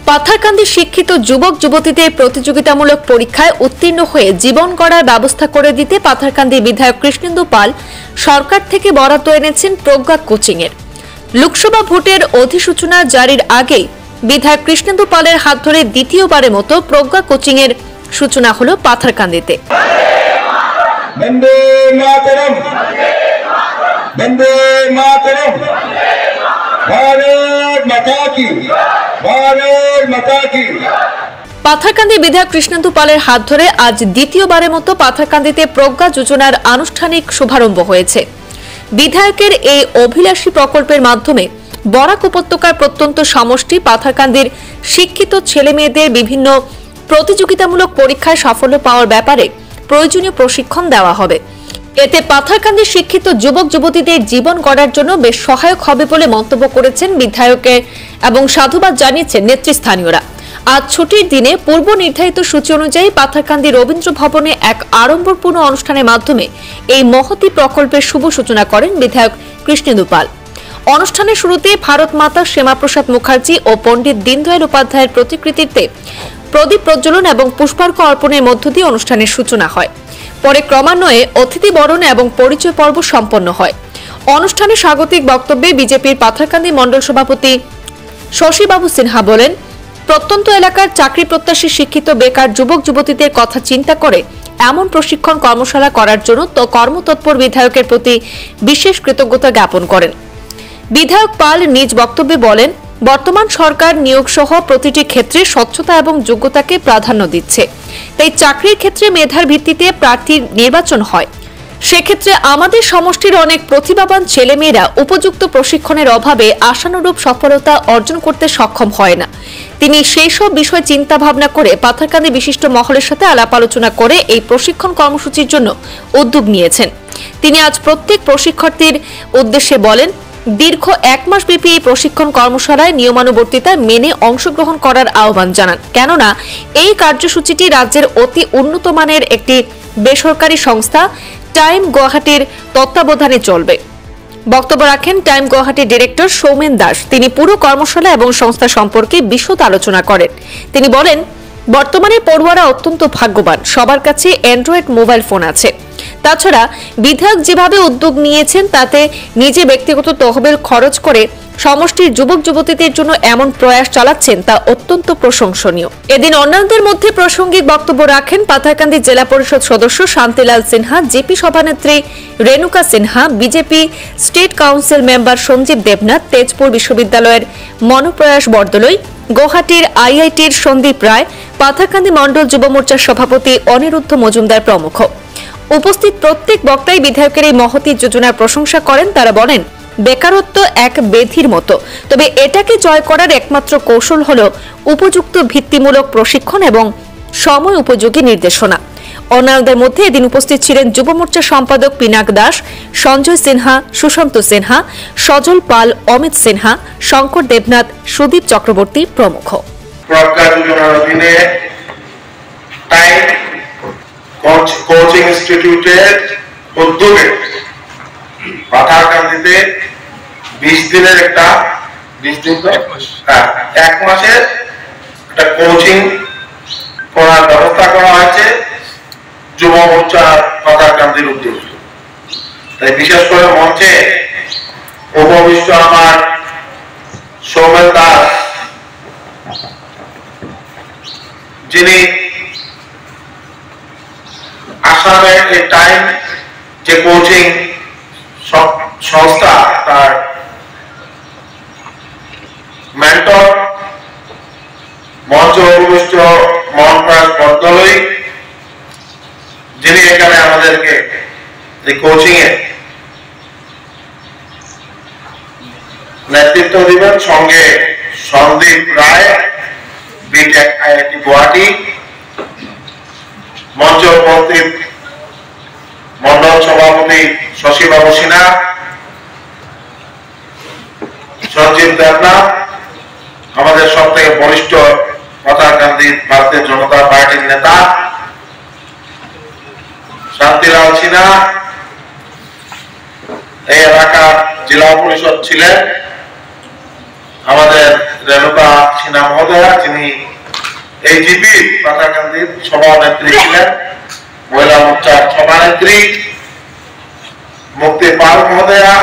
পাথারকান্দি শিক্ষিত যুবক যুবতীদের প্রতিযোগিতামূলক পরীক্ষায় উত্তীর্ণ হয়ে জীবন গড়ার ব্যবস্থা করে দিতে পাথারকান্দি বিধায়ক কৃষ্ণেন্দু পাল সরকার থেকে বরাদ্দ এনেছেন প্রজ্ঞা কোচিং এর। লোকসভা ভোটের অধিসূচনা জারির আগেই বিধায়ক কৃষ্ণেন্দু পালের হাত ধরে দ্বিতীয়বারের মতো প্রজ্ঞা কোচিং এর সূচনা হলো পাথারকান্দিতে। পাথারকান্দি বিধায়ক কৃষ্ণেন্দু পালের হাত ধরে আজ দ্বিতীয়বারের মতো পাথারকান্দিতে প্রজ্ঞা যোজনার আনুষ্ঠানিক শুভারম্ভ হয়েছে। বিধায়কের এই অভিলাষী প্রকল্পের মাধ্যমে বরাক উপত্যকার প্রত্যন্ত সমষ্টি পাথারকান্দির শিক্ষিত ছেলে মেয়েদের বিভিন্ন প্রতিযোগিতামূলক পরীক্ষায় সাফল্য পাওয়ার ব্যাপারে প্রয়োজনীয় প্রশিক্ষণ দেওয়া হবে। এতে পাথারকান্দির শিক্ষিত যুবক যুবতীদের জীবন গড়ার জন্য বেশ সহায়ক হবে বলে মন্তব্য করেছেন বিধায়কের এবং সাধুবাদ জানিয়েছেন নেতৃস্থানীয়রা। আজ ছুটির দিনে পূর্ব নির্ধারিত সূচি অনুযায়ী পাথারকান্দি রবীন্দ্র ভবনে এক আড়ম্বরপূর্ণ অনুষ্ঠানের মাধ্যমে এই মহতী প্রকল্পের শুভ সূচনা করেন বিধায়ক কৃষ্ণেন্দু পাল। অনুষ্ঠানের শুরুতে ভারত মাতা শ্যামাপ্রসাদ মুখার্জি ও পণ্ডিত দীনদয়াল উপাধ্যায়ের প্রতিকৃতিতে প্রদীপ প্রজ্বলন এবং পুষ্পার্ঘ্য অর্পণের মধ্য দিয়ে অনুষ্ঠানের সূচনা হয়। পরে ক্রমান্বয়ে অতিথি বরণ এবং পরিচয় পর্ব সম্পন্ন হয়। অনুষ্ঠানে স্বাগতিক বক্তব্যে বিজেপির পাথারকান্দি মণ্ডল সভাপতি শশীবাবু সিনহা বলেন, প্রত্যন্ত এলাকার চাকরি প্রত্যাশী শিক্ষিত বেকার যুবক যুবতীদের কথা চিন্তা করে এমন প্রশিক্ষণ কর্মশালা করার জন্য কর্মতৎপর বিধায়কের প্রতি বিশেষ কৃতজ্ঞতা জ্ঞাপন করেন। বিধায়ক পাল নিজ বক্তব্যে বলেন, বর্তমান সরকার নিয়োগ সহ প্রতিটি ক্ষেত্রে স্বচ্ছতা এবং যোগ্যতাকে প্রাধান্য দিচ্ছে। তাই চাকরির ক্ষেত্রে মেধার ভিত্তিতে প্রার্থীর নির্বাচন হয়। সেক্ষেত্রে আমাদের সমষ্টির অনেক প্রতিভাবান ছেলেমেয়েরা উপযুক্ত প্রশিক্ষণের অভাবে আশানুরূপ সফলতা অর্জন করতে সক্ষম হয় না। তিনি সেই সব বিষয় চিন্তা ভাবনা করে পাথারকান্দি বিশিষ্ট মহলের সাথে আলাপ আলোচনা করে এই প্রশিক্ষণ কর্মসূচির জন্য উদ্যোগ নিয়েছেন। তিনি আজ প্রত্যেক প্রশিক্ষার্থীর উদ্দেশ্যে বলেন, দীর্ঘ 1 মাস ব্যাপী এই প্রশিক্ষণ কর্মশালায় নিয়মানুবর্তিতা মেনে অংশগ্রহণ করার আহ্বান জানান। কেননা এই কার্যসূচিটি রাজ্যের অতি উন্নত মানের একটি বেসরকারি সংস্থা টাইম গুয়াহাটির তত্ত্বাবধানে চলবে। বক্তব্য রাখেন টাইম গুয়াহাটির ডিরেক্টর সৌমেন দাস। তিনি পুরো কর্মশালা এবং সংস্থা সম্পর্কে বিশদ আলোচনা করেন। তিনি বলেন, বর্তমানে পড়ুয়ারা অত্যন্ত ভাগ্যবান, সবার কাছে অ্যান্ড্রয়েড মোবাইল ফোন আছে। তাছাড়া বিধায়ক যেভাবে উদ্যোগ নিয়েছেন তাতে নিজে ব্যক্তিগত তহবিল খরচ করে সমষ্টির যুবক যুবতীদের জন্য এমন প্রয়াস চালাচ্ছেন তা অত্যন্ত প্রশংসনীয়। এদিন অন্যান্যদের মধ্যে প্রাসঙ্গিক বক্তব্য রাখেন পাথারকান্দি জেলা পরিষদ সদস্য শান্তিলাল সিনহা, জেপি সভানেত্রী Renuka Sinha, BJP state council member Sanjeev Debnath, Tezpur বিশ্ববিদ্যালয়ের মনোপ্রয়াস বরদলৈ, গুয়াহাটির আইআইটির সন্দীপ রায়, পাথারকান্দি মণ্ডল যুব মোর্চার সভাপতি অনিরুদ্ধ মজুমদার প্রমুখ। উপস্থিত প্রত্যেক বক্তাই বিধায়কের এই মহতী যোজনার প্রশংসা করেন। তারা বলেন, বেকারত্ব এক ব্যাধির মতো, তবে এটাকে জয় করার একমাত্র কৌশল হল উপযুক্ত ভিত্তিমূলক প্রশিক্ষণ এবং সময় উপযোগী নির্দেশনা। অন্যান্যদের মধ্যে এদিন উপস্থিত ছিলেন যুব মোর্চার সম্পাদক পিনাক দাস, সঞ্জয় সিনহা, সুশান্ত সিনহা, সজল পাল, অমিত সিনহা, শঙ্কর দেবনাথ, সুদীপ চক্রবর্তী প্রমুখ। কোচিং ইনস্টিটিউটের উদ্যোগে পাথারকান্দিতে 20 দিনের একটা 1 মাসের একটা কোচিং করার ব্যবস্থা করা হয়েছে যুব মোর্চার পাথারকান্দির উদ্যোগে। তাই বিশেষ করে মঞ্চে উপবিষ্ট আমার সৌমেন দাস, যিনি আসামের এই টাইম যে কোচিং সংস্থা তার মেন্টর, মঞ্চ উপবিষ্ট মনোপ্রয়াস বরদলৈ, যিনি এখানে আমাদেরকে এই কোচিং এ নেতৃত্ব দিবেন, সঙ্গে সন্দীপ রায়, বিটেক আইআইটি গুয়াহাটি, মঞ্চ উপস্থিত মন্ডল সভাপতি শশীবাবু সিনহা, সঞ্জীব দেবনাথ, আমাদের সব থেকে বরিষ্ঠ পাথারকান্দি ভারতীয় জনতা পার্টির নেতা শান্তিলাল সিনহা, এই এলাকার জেলা পরিষদ ছিলেন, আমাদের রেণুকা সিনহা মহোদয়া, যিনি এইজিপি পাথারকান্দির সভানেত্রী ছিলেন, মহিলা মোর্চার সভানেত্রী মুক্তি পাল মহোদয়া,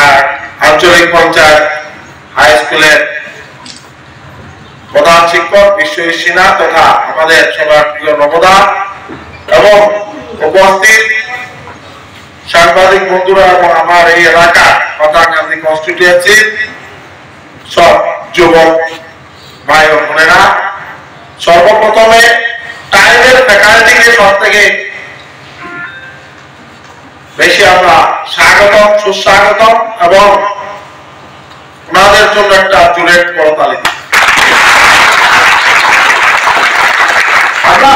আর আঞ্চলিক পঞ্চায়েত হাই স্কুলের প্রধান শিক্ষক বিশ্বজিৎ সিনহা তথা আমাদের সবার প্রিয় নবদা এবং উপস্থিত সাংবাদিক বন্ধুরা এবং আমার এই এলাকা পাথারকান্দি কনস্টিটিউয়েন্সির সব যুবক ভাই ও বোনেরা, সর্বপ্রথমে টাইমের ফ্যাকাল্টিকে সব থেকে বেশি আমরা স্বাগতম, সুস্বাগতম এবং ওনাদের জন্য একটা জুড়ে করতালি। আমরা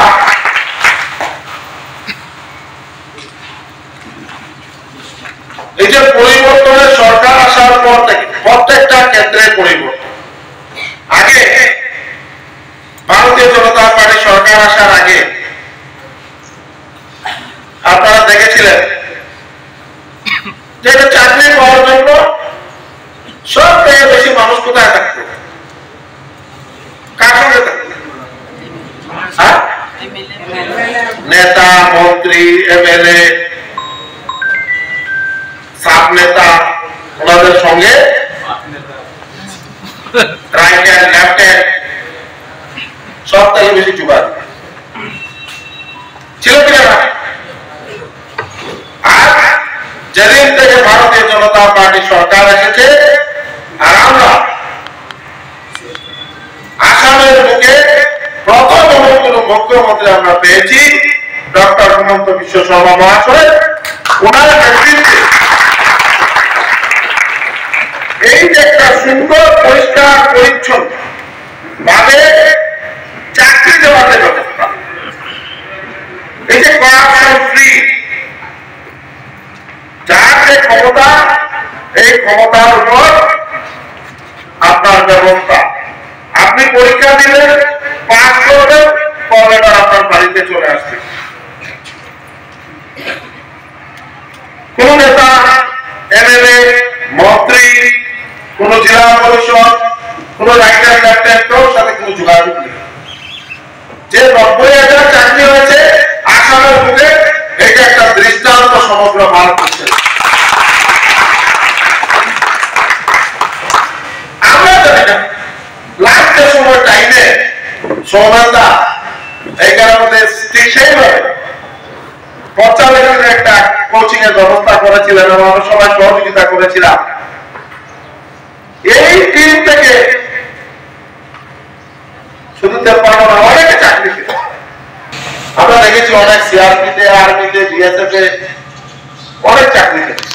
এই যে পরিবর্তনের সরকার আসার পর থেকে প্রত্যেকটা ক্ষেত্রে পরিবর্তন। আগে ভারতীয় জনতা পার্টি সরকার আসার আগে আপনারা দেখেছিলেন যে চাকরি পাওয়ার জন্য সব থেকে বেশি মানুষ কোথায় থাকতো, কার সঙ্গে থাকতো? নেতা, মন্ত্রী, এমএলএ, সাব নেতা, ওনাদের সঙ্গে রাইট হ্যান্ড লেফট হ্যান্ড সব থেকে বেশি যোগাযোগ ছিল কিনা? আর যেদিন থেকে ভারতীয় জনতা পার্টি সরকার এসেছে আর আমরা আসামের বুকে প্রথম মুখ্যমন্ত্রী আমরা পেয়েছি ডক্টর হিমন্ত বিশ্ব শর্মা মহাশয়, ওনার নেতৃত্বে এই যে একটা সুন্দর পরিষ্কার পরিচ্ছন্ন ভাবে চাকরি দেওয়ার ব্যবস্থা, এই যে করাপশন ফ্রি, যার যে ক্ষমতা, এই ক্ষমতার উপর আপনার ব্যবস্থা, আপনি পরীক্ষা দিলেন, পাস করবেন, কলেটার আপনার বাড়িতে চলে আসবে। কোন নেতা, এমএলএ, মন্ত্রী, কোন জেলা পরিষদ, কোন রাইটার ল্যাপটপের সাথে কোন যোগাযোগ নেই। যে 90,000 চাকরি হয়েছে আসামের বুকে, এটা একটা দৃষ্টান্ত সমগ্র ভারতবর্ষে। আমরা জানি না লাস্টের সময় টাইমে সৌমেন্দা এইখানের মধ্যে সেইভাবে পর্যালোচনের একটা কোচিং এর ব্যবস্থা করেছিলেন এবং আমরা সবাই সহযোগিতা করেছিলাম। এই টিম থেকে শুধু 53 না, অনেকে চাকরি পেয়েছে। আমরা দেখেছি অনেক সিআরপিতে, আর্মিতে, বিএসএফ এ অনেক চাকরি পেয়েছে।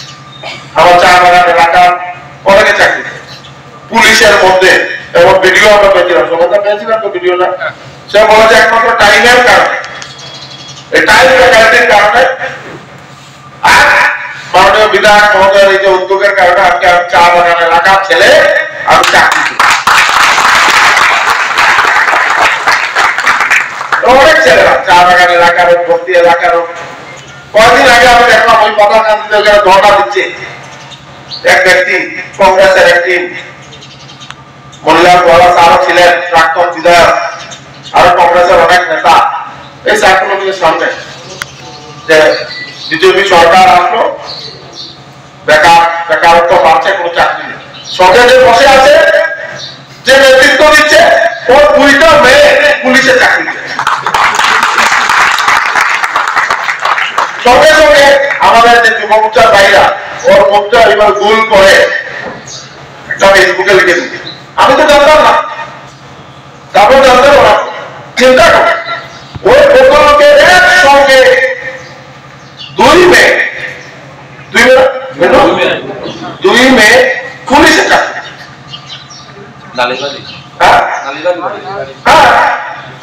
আমার চা বাগান এলাকা অনেকে চাকরি পেয়েছে। পুলিশের মধ্যে এবং ভিডিও আমরা পেয়েছিলাম, সবাই পেয়েছিলাম তো ভিডিওটা। সে বলে যে একমাত্র টাইমের কারণে, এই টাইম ফ্যাকাল্টির কারণে আর মাননীয় বিধায়ক মহোদয়ের এই যে উদ্যোগের কারণে আজকে আমি চা বাগান এলাকার ছেলে আমি চাকরি পেয়েছি। অনেক ছেলেরা চা বাগান এলাকার, বস্তি এলাকার। কয়েকদিন আগে আমি দেখলাম ওই পাথারকান্দিতে ওখানে ধর্ণা দিচ্ছে এক ব্যক্তি, কংগ্রেসের একটি মহিলা বড় আরো ছিলেন, প্রাক্তন বিধায়ক, আরো কংগ্রেসের অনেক নেতা। এই সার্কুলারের সামনে যে বিজেপি সরকার আসলো, বেকারত্ব বাড়ছে, কোনো চাকরি নেই। সঙ্গে যে বসে আছে, যে নেতৃত্ব দিচ্ছে, ওর 2টা মেয়ে পুলিশে চাকরি দিচ্ছে। সঙ্গে সঙ্গে আমাদের যে যুবমোর্চার ভাইরা ওর মুখটা এবার ভুল করে একটা ফেসবুকে লিখে দিচ্ছে। আমি তো জানতাম না, তারপর জানতে পারলাম। চিন্তা করে ওই প্রকল্পকে একসঙ্গে 2 মেয়ে পুলিশে চাকরি।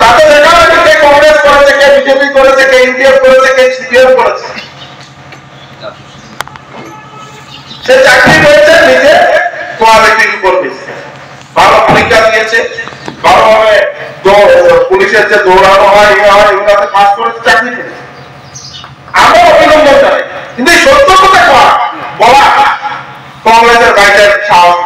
তাতে দেখা হয়েছে কে কংগ্রেস করেছে, কে বিজেপি করেছে, কে ইউডিএফ করেছে, কে সিপিএম করেছে। সে চাকরি করেছে নিজে কোয়ালিটির উপর বেশি, ভালো পরীক্ষা দিয়েছে, ভালোভাবে পুলিশের যে দৌড়ানো হয় এগুলোতে পাস করেছে, চাকরি পেয়েছে। আমরা অভিনন্দন জানাই, কিন্তু এই সত্য কথা বলা কংগ্রেসের বাইরের সাহস।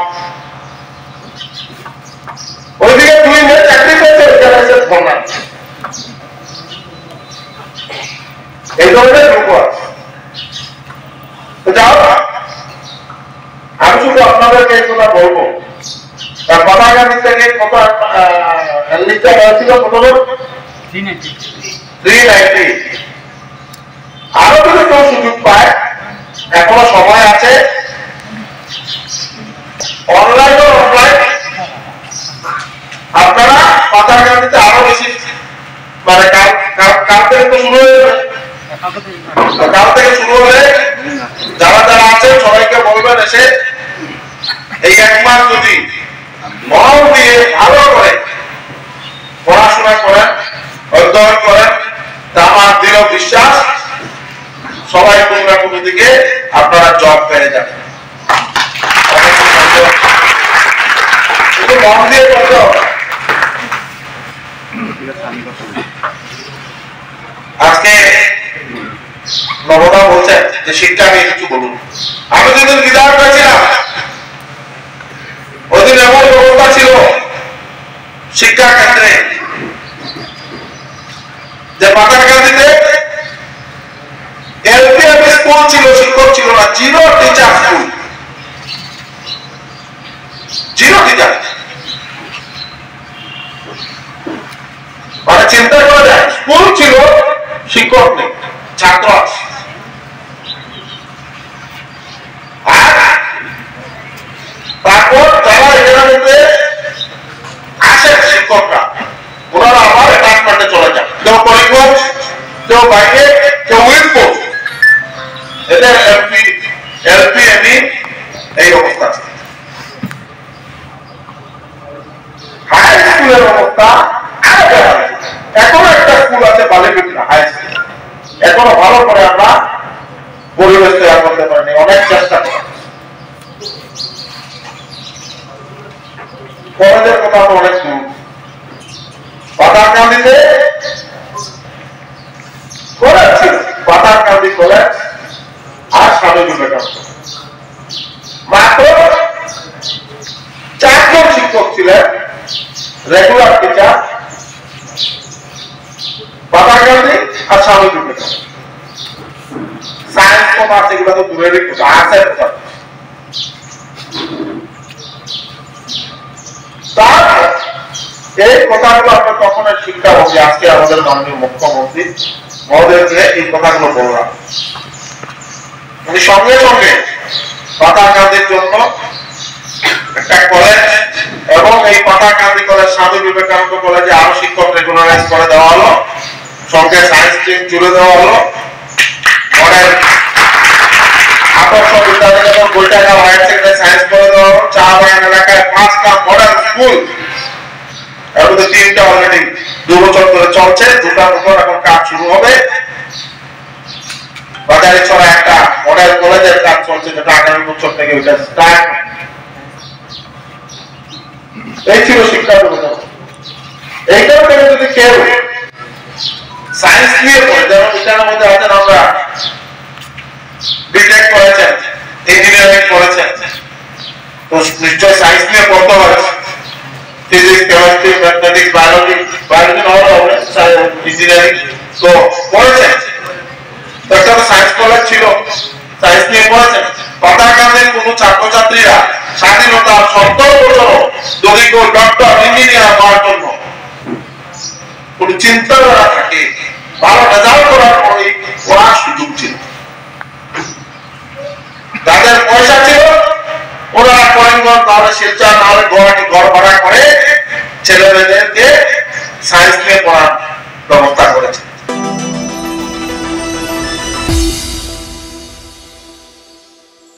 থেকে কত লিখতে হয়েছিল কত 390 আরো যদি কেউ সুযোগ পায় এখনো সময় আছে অনলাইন ও অফলাইন আপনারা পাতাকান্দিতে আরো বেশি মানে কাল থেকে তো শুরু হয়ে যাবে কাল থেকে শুরু হলে যারা যারা আছেন সবাইকে বলবেন এসে এই এক মাস যদি মন দিয়ে ভালো করে পড়াশোনা করেন অধ্যয়ন করেন তা আমার দৃঢ় বিশ্বাস সবাই কোনো না কোনো দিকে আপনারা জব পেয়ে যাবেন শুধু মন দিয়ে পড়তে হবে আজকে নবদা বলছেন যে শিক্ষা নিয়ে কিছু বলুন আমি যেদিন বিধায়ক হয়েছিলাম ওই দিন এমন ব্যবস্থা ছিল শিক্ষা ক্ষেত্রে যে পাতাকান্দিতে এলপিএম স্কুল ছিল শিক্ষক ছিল না zero teacher school zero teacher মানে চিন্তা করা যায় স্কুল ছিল শিক্ষক নেই ছাত্র আছে আর তারপর যারা এখানে আসেন শিক্ষকরা ওনারা আবার অ্যাটাচমেন্টে চলে যান কেউ করিমগঞ্জ কেউ বাইরে কেউ উইলপুর এদের এলপিএমই এই অবস্থা আছে হাই স্কুলের অবস্থা এখনো একটা স্কুল আছে বালিপিটা হাই স্কুল এখনো ভালো করে আমরা পরিবেশ তৈরি করতে পারিনি অনেক চেষ্টা করি কলেজের কথা তো অনেক দূর পাতাকান্দিতে কলেজ ছিল পাতাকান্দি কলেজ আর স্বামী বিবেকানন্দ মাত্র 4 জন শিক্ষক ছিলেন রেগুলার টিচার পাতাকান্দি আর স্বামী বিবেকানন্দ সায়েন্স কমার্স এগুলো তো দূরেরই কথা আর্টসের কথা তার এই কথাগুলো আমরা তখন শিক্ষা হবে আজকে আমাদের মাননীয় মুখ্যমন্ত্রী মহোদয়কে এই কথাগুলো বললাম উনি সঙ্গে সঙ্গে পাতাকান্দির জন্য একটা কলেজ এবং এই পাতাকান্দি কলেজ স্বামী বিবেকানন্দ কলেজে আরো শিক্ষক রেগুলারাইজ করে দেওয়া হলো সঙ্গে সায়েন্স স্ট্রিম জুড়ে দেওয়া হলো মডেল আদর্শ বিদ্যালয় এবং বৈঠাগাঁও হায়ার সেকেন্ডারি সায়েন্স করে দেওয়া হলো চা বাগান এলাকায় 5টা মডেল স্কুল এর মধ্যে 3টা অলরেডি 2 বছর ধরে চলছে 2টার উপর এখন কাজ শুরু হবে বাজারে ছড়া একটা মডেল কলেজের কাজ চলছে যেটা আগামী বছর থেকে ওইটা স্টার্ট এই ছিল শিক্ষা ব্যবস্থা এই কারণে যদি কেউ সায়েন্স নিয়ে পড়ে যেমন এটার মধ্যে আছেন আমরা বিটেক করেছেন ইঞ্জিনিয়ারিং করেছেন তো নিশ্চয় সায়েন্স নিয়ে পড়তে হবে ফিজিক্স কেমিস্ট্রি ম্যাথমেটিক্স বায়োলজি হওয়ার হবে ইঞ্জিনিয়ারিং তো পড়েছেন তো একটা সায়েন্স কলেজ ছিল সায়েন্স নিয়ে পড়েছেন পাতাকান্দির কোন ছাত্রছাত্রীরা স্বাধীনতার 70 বছর যদি কেউ ডক্টর ইঞ্জিনিয়ার হওয়ার জন্য কোন চিন্তাধারা থাকে ভালো রেজাল্ট করার পরে পড়ার সুযোগ ছিল যাদের পয়সা ছিল ওনারা করিমগঞ্জ নাহলে শিলচর নাহলে গুয়াহাটি ঘর ভাড়া করে ছেলে মেয়েদেরকে সায়েন্স নিয়ে পড়ান